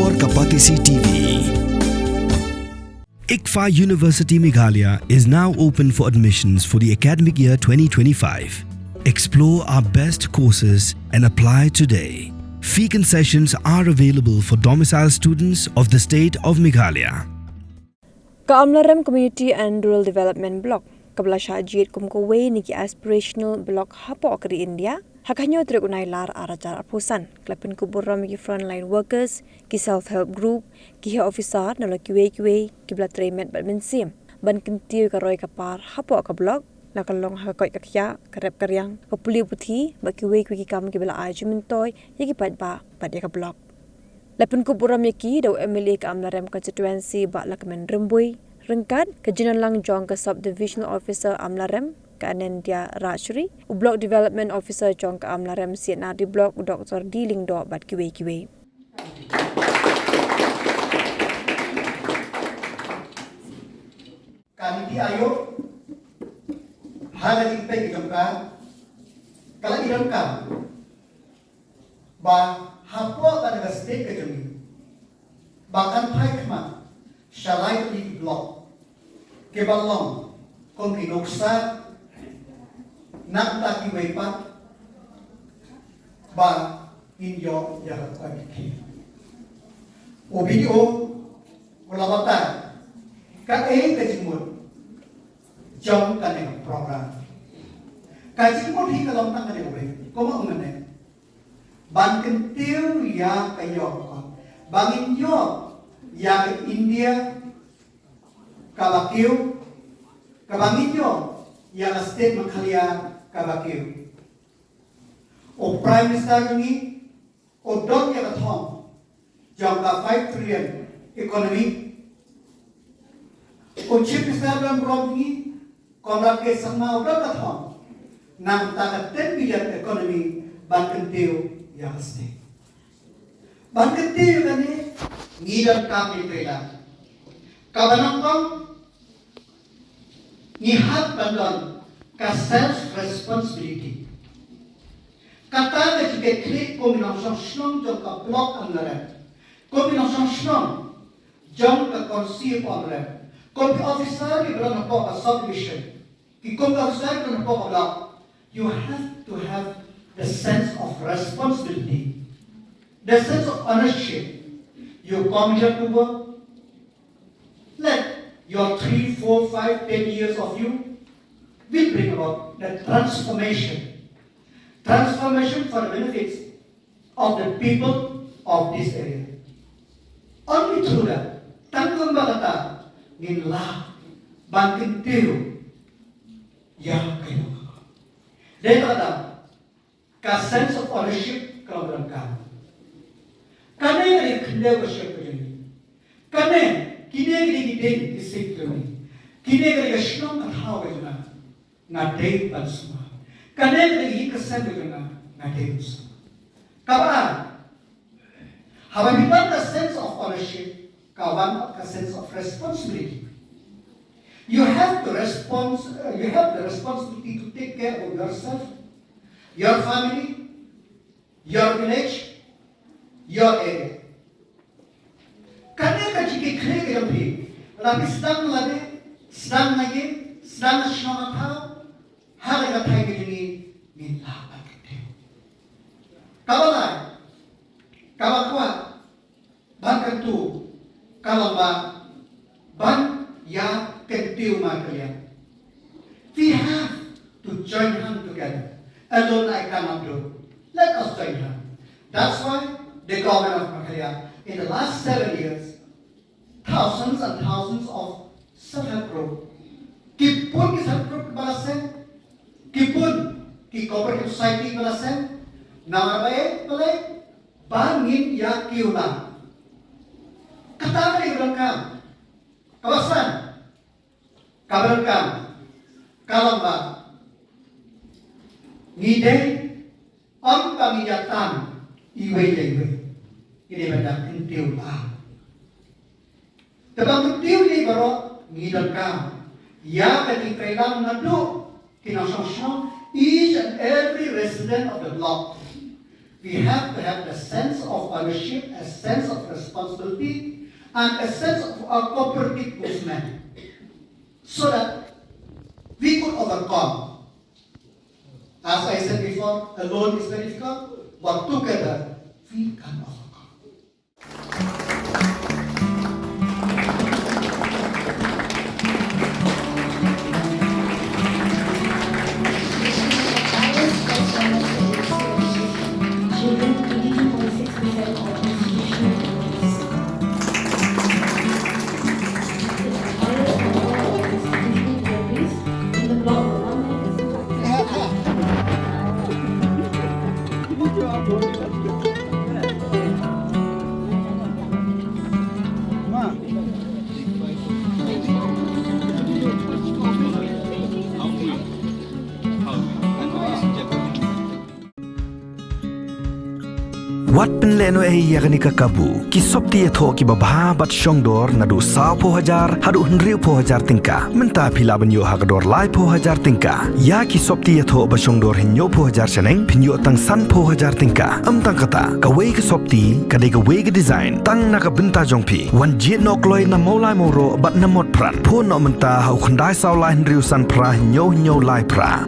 और Kapatisi TV. ICFA University Meghalaya is now open for admissions for the academic year 2025. Explore our best courses and apply today. Fee concessions are available for domicile students of the state of Meghalaya. Kaamlaram Community and Rural Development Block Kabla Shajid Kumkowe Niki Aspirational Block Hapo Kri India Hakanyo Trigunai Lar Arajar Apusan Klapen Kuburam ki frontline workers ki self-help group ki officer nala QA ki blatremet badmensim ban kentiu ka roy kapar hapo ka block nakalong hakoi kakya karep karyang kapuli puthi ba QA ki kam ki bela ajumentoy yaki padba padya ka block Lapan kuburam yaki daw MLA Kaamlaram constituency ba Lakmen Rembui Rengkat ke Jinalang Jong ke Subdivisional Officer Amlaram ke Anandya Rajri u Block Development Officer Jong ke Amlaram Siena di Block Dr. Diling Do bat kiwe. Kami di ayo hal yang kita ikamkan kalau ikamkan ba hapo pada state ke jami bahkan paikma shalai di blok kebalong kongki noksa nakta ki wepa ba inyo yarat abiki o video wala bata ka ke jimut jom kaneng program ka jimut hi kalong tang kaneng we koma ungane ban kentiu ya kayo bangin yo yang India kabakiu kabangin yo yang state Meghalaya kabakiu o prime minister ni o dot ya kathong jong ka 5 trillion economy o chief minister dan brom ni komrak ke sama o dot kathong nam ta 10 billion economy ban kentiu yang state ban kentiu kani ngidar kami pela kabanang kong nihat bandon ka self responsibility kata ka jike klik kombinasyon shnong jong ka block anggaran kombinasyon shnong jong ka konsi anggaran kombi officer ki beran po ka subdivision ki kombi officer beran po ka block you have to have the sense of responsibility the sense of ownership. You come here to work, let your 3, 4, 5, 10 years of you will bring about the transformation. Transformation for the benefits of the people of this area. Only through that, tanggung bagata, nginla, bangkin tiru, yang kayo. Dahil kata, ka sense of ownership kalau berangkat. Kane yang kena bersyukur ini, kane kini kita disiplin ini, kini kita senang ketawa juga, ngadai bersama, kane kita kesan juga, ngadai bersama. Kawan, having the sense of ownership, kawan, a sense of responsibility. You have the responsibility to take care of yourself, your family, your village. Your area. Karena kajiki kene kerampi, tapi sedang lagi, sedang nasional tahu, harga thai begini minta pakai. Kalau kuat, bahkan tu, kalau ban ya kentiu makanya. We have to join hands together. Alone I cannot do. Let us join hands. That's why the government of Meghalaya, in the last 7 years, thousands and thousands of self-help group, kipun ki self-help group balasen, kipun ki cooperative society balasen, namabae balai, bangin ya kiulang. Kata ni berangkam, kawasan, kabarangkam, kalamba, ngidei, om pamijatan, iwe. Ini benda kentiu Tebang kentiu ni baru ngidam kam. Ya bagi kelam nadu kinasong each and every resident of the block we have to have a sense of ownership, a sense of responsibility, and a sense of our cooperative movement, so that we could overcome. As I said before, alone is very difficult, but together we can overcome. Children 82.6% of institutional employees. The highest number of institutional employees in the block of 190. Wat penleno yakni kakabu ki sopti etho ki babha bat shongdor nadu saw po hajar hadu hnriu po hajar tingka menta phila banyo hagador lai po hajar tingka ya ki sopti etho ba shongdor hinyo po hajar chaneng phinyo tang san po hajar tingka tang kata ka wei ki sopti ka de ka wei ki design tang na ka binta jongphi wan jet nok loi na molai moro bat na mot pran pho no menta hau khandai saw lai hnriu san pra hinyo lai pra